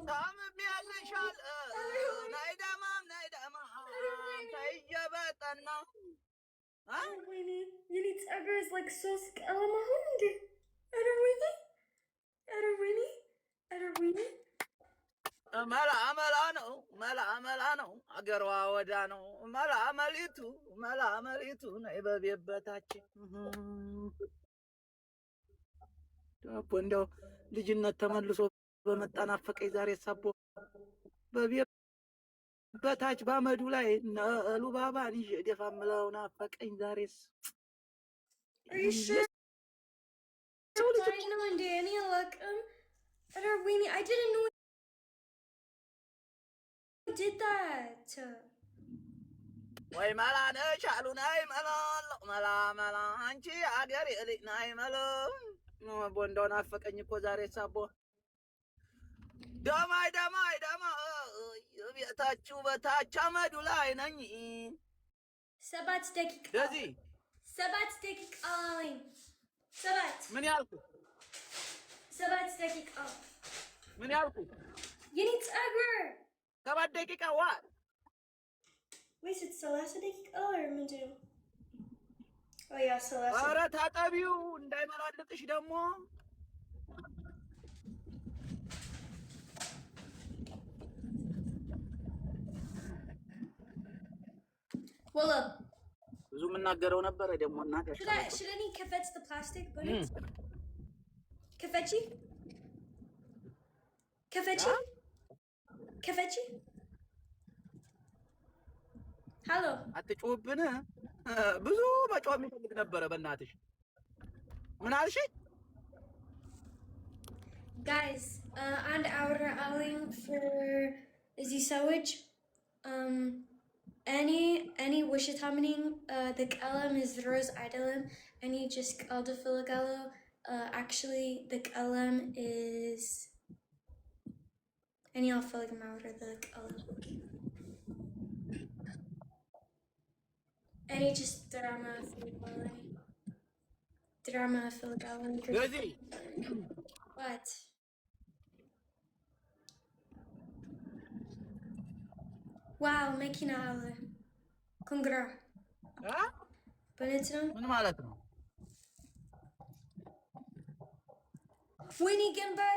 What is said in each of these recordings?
ታምም ያለሻል ናይዳማ ተይጀበጠና You need Tiger is like so scalamahund. Adarwini. መላ ነው አገሯ ወዳ ነው መላመሊቱ ነይ በቤበታች እንደው ልጅነት ተመልሶ በመጣናፈቀኝ ዛሬ ሳቦ በቤበታች ባመዱ ላይ ሉባባን ይዤ ደፋምለው ናፈቀኝ ዛሬስ Are you sure? I know Danny look Adarwini, I didn't know you did that. ወይ መላ ነሽ አሉ ናይ መላ አንቺ አገር ልጅ ናይ መላ ቦንዶን አፈቀኝ እኮ ዛሬ ሳቦ ደማይ ቤታችሁ በታች አመዱ ላይ ነኝ 7 ደቂቃ ደዚህ 7 ደቂቃ አለኝ 7 ምን ያልኩ 7 ደቂቃ ምን ያልኩ የኔ ጸጉር 7 ደቂቃ ዋት ወይስ ሰላሳ ደቂቃ or ምንድነው? Oh yeah, ሰላሳ ኧረ ታጠቢው እንዳይመላልጥሽ ደግሞ ወላ ብዙ የምናገረው ነበረ ደግሞ እናት should I ከፈች the plastic bucket ከፈች Hello. አትጮህብን ብዙ መጮህ የሚፈልግ ነበረ በእናትሽ ምን አልሽ Guys, and our outing for Izzy Sewage. Any wish it happening, the kalam is rose idolum, any just kalda filagalo. Actually the kalam is any I'll fill them out or the kalam. Any just drama filagalo. Rosie. What? Wow, making out. Congrats. Huh? But it's not. ምን ማለት ነው? Winnie Gimber.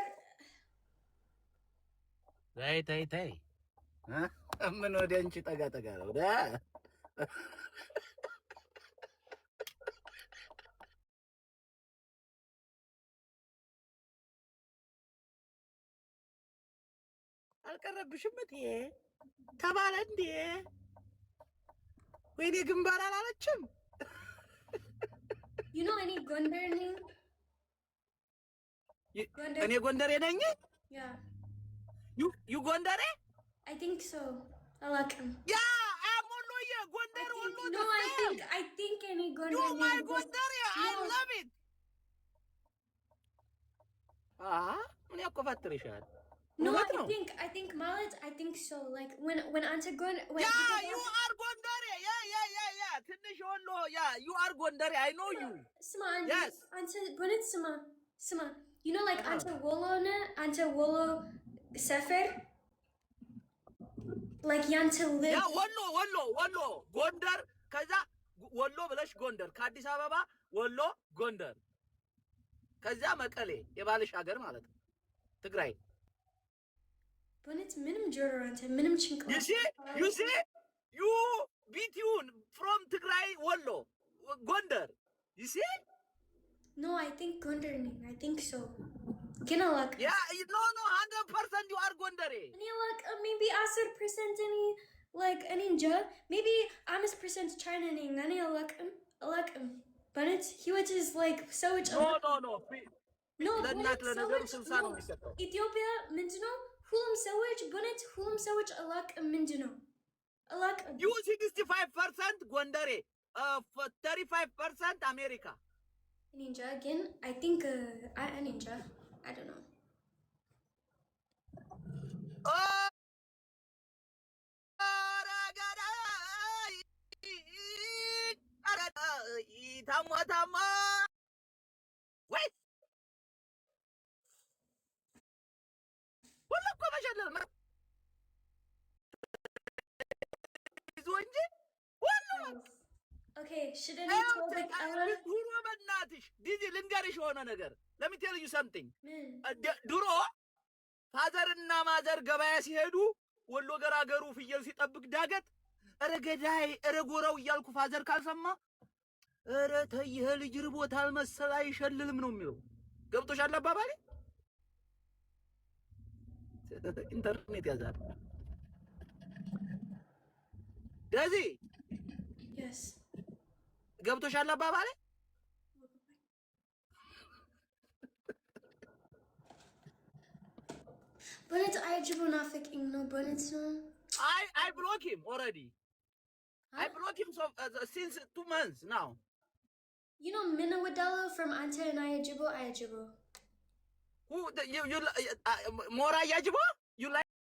ተይ. ምን ወደ አንቺ ጠጋ ነው ዳ አልቀረብሽም እቴ ተባለ እንዴ ወይኔ ግንባር አላለችም You know any Gondar name? እኔ ጎንደሬ ነኝ Yeah. You ጎንደሬ? I think so. I like him. Yeah, I'm Oloye, Gondar Olo. No, I think any Gondar You name. my Gondar, I love it. ምን ያቆፋጥርሻል? No, I think Mallet, I think so. Like when Anta Gondar. Yeah, you are Gondar. Yeah. ትንሽ ወሎ, yeah, you are Gondar. I know you. Sma, yes. Anta Gondar Sma. You know like Anta Wolo Sefer? Like Yanta live. Yeah, ወሎ ጎንደር ከዛ ወሎ ብለሽ ጎንደር ከአዲስ አበባ ወሎ ጎንደር ከዛ መቀሌ የባልሽ ሀገር ማለት ነው ትግራይ በእውነት ምንም ጆሮ አንተ ምንም ጭንቅላት you see you between from ትግራይ ወሎ ጎንደር you see No, I think Gondar name. I think so. Can I like? Yeah, no, 100% you are Gondare. Any like maybe 10% any like a ninja. Maybe 5% China name. Any I like him. But it's he was just like so much. No. No, ለእናት ለነገሩ ስልሳ ነው የሚሰጠው ኢትዮጵያ ምንድነው ሁሉም ሰዎች በእውነት ሁሉም ሰዎች አላቅ ምንድነው አላቅ you 65% ጎንደሬ 35% አሜሪካ ninja again. I think I ninja. I don't know. ታማ ወይ ክልል ይዞ እንጂ ወሎ Okay, shouldn't he tell the color? ድሮ በእናትሽ ዲዚ ልንገርሽ የሆነ ነገር let me tell you something Man. ድሮ ፋዘርና ማዘር ገበያ ሲሄዱ ወሎ ገራገሩ ፍየል ሲጠብቅ ዳገት ኧረ ገዳይ ኧረ ጎራው እያልኩ ፋዘር ካልሰማ ኧረ ተይ ይሄ ልጅ ርቦታል መሰል አይሸልልም ነው የሚለው። ገብቶሻል አባባሌ? ኢንተርኔት ያዛል ደዚ Yes. ገብቶሻል አባባሌ? But it's Ayajibo Nafiking, no, but it's not. I block him already. Huh? I block him since 2 months now. You know Mina Wadalo from Anta and Ayajibo? Who you Mora Yajibo? You like